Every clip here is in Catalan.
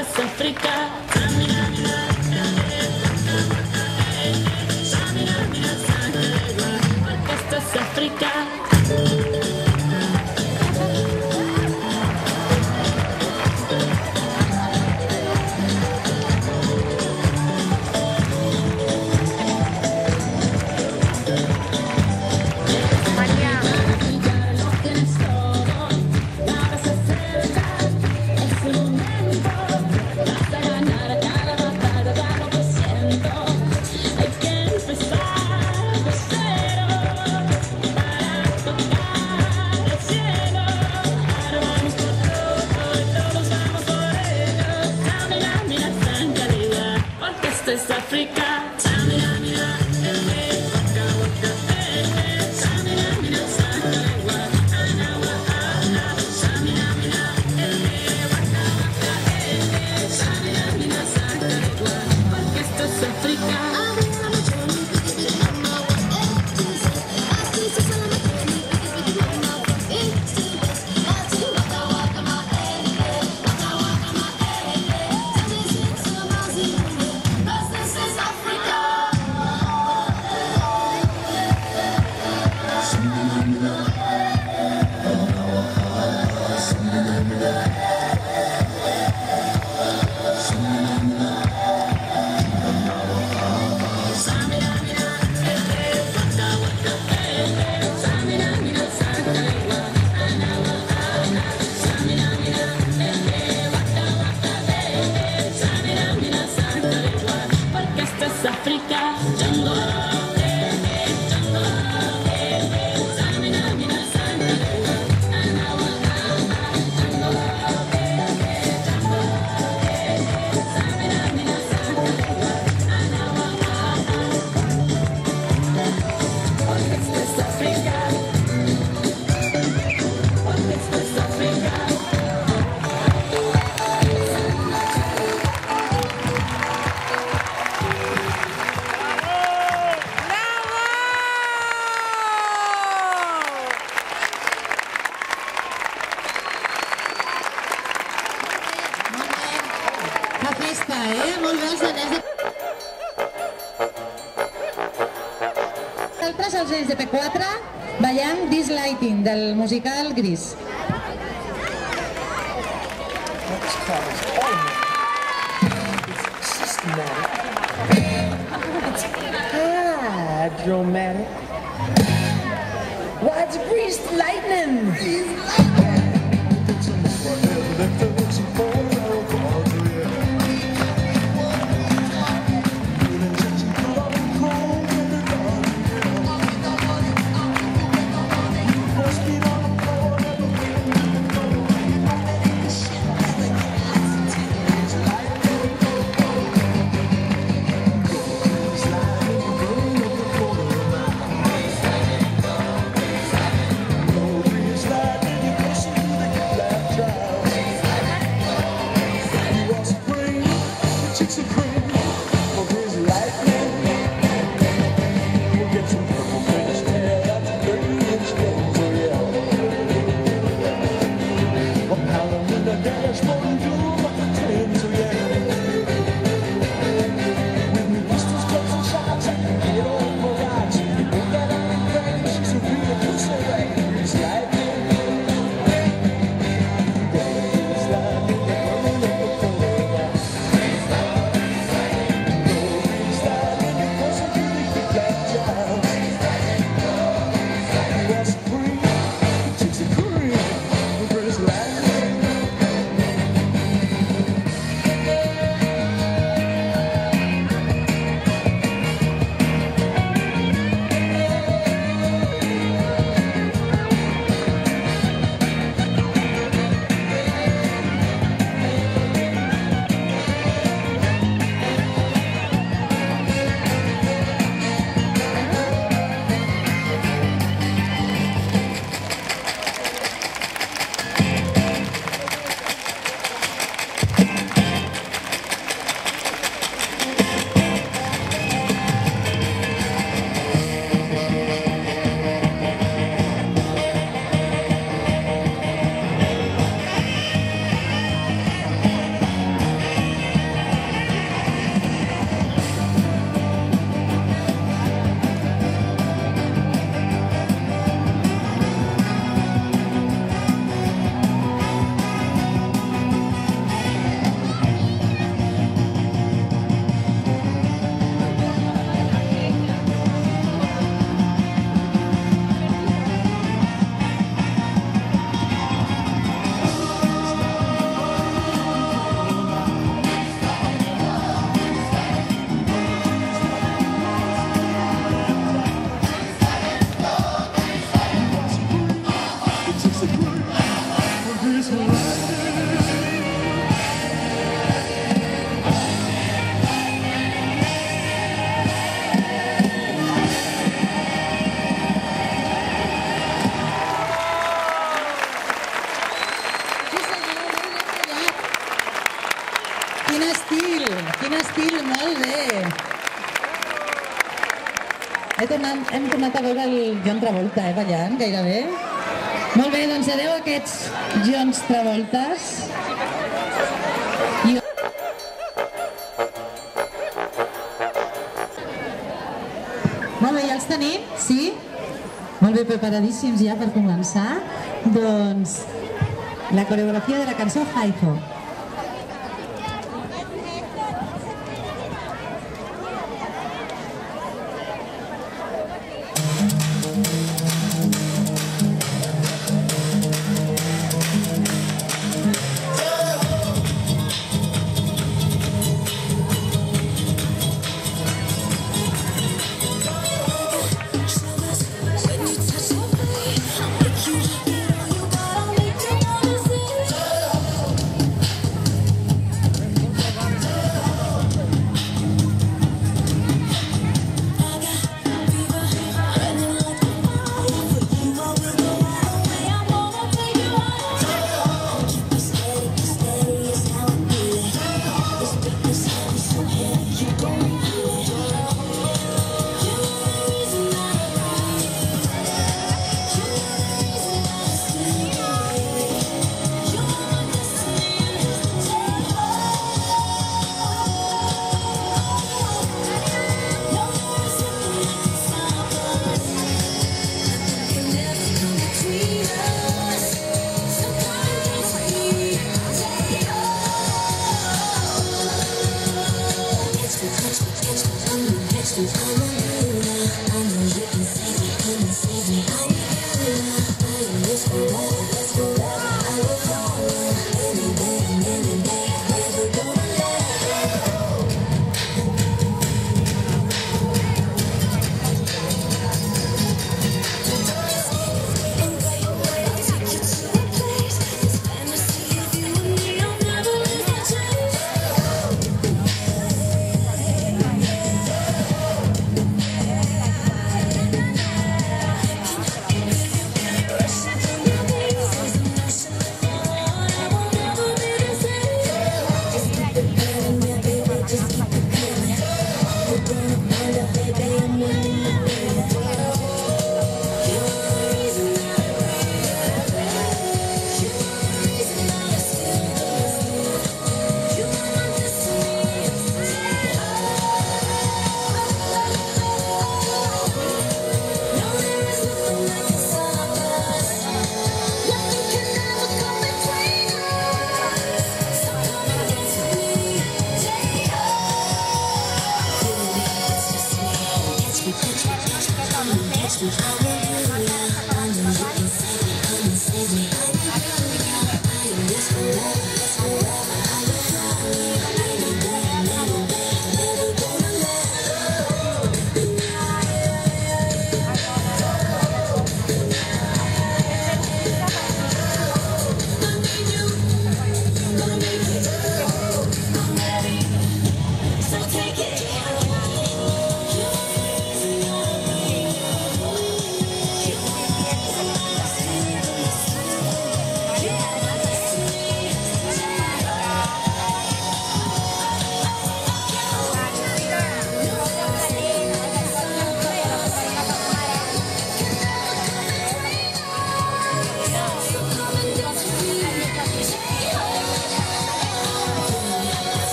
es África. Porque esto es África. Es África. Nosaltres, els nens de P4, ballant This Lighting, del musical Gris. Dramatic. What's Greased Lightning? Quin estil, molt bé. Hem tornat a veure el John Travolta, ballant, gairebé. Molt bé, doncs adeu a aquests John Travoltas. Molt bé, ja els tenim? Sí? Molt bé, preparadíssims ja per començar. Doncs la coreografia de la cançó Hi-Ho.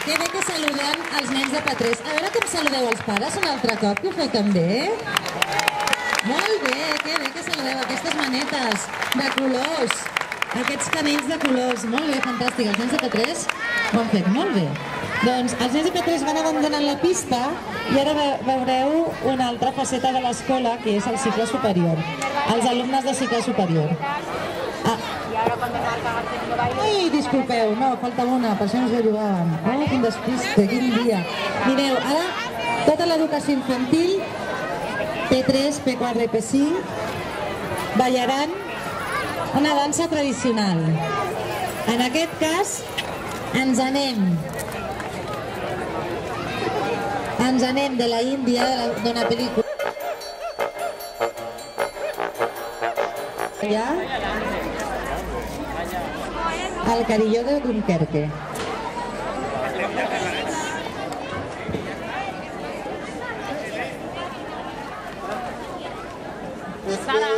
Que bé que saludem els nens de P3. A veure com saludeu els pares un altre cop, que ho feu també. Molt bé que saludeu aquestes manetes de colors, aquests canells de colors. Molt bé, fantàstic. Els nens de P3 ho han fet molt bé. Doncs els nens de P3 van abandonant la pista i ara veureu una altra faceta de l'escola, que és el cicle superior. Els alumnes de cicle superior. Ai, disculpeu, no, falta una, per això ens ho jugàvem. Oh, quin despiste, quin dia. Mireu, ara tota l'educació infantil P3, P4 i P5 ballaran una dansa tradicional. En aquest cas, ens anem de la Índia, d'una pel·lícula al Carilló de Dunkerque. Sara.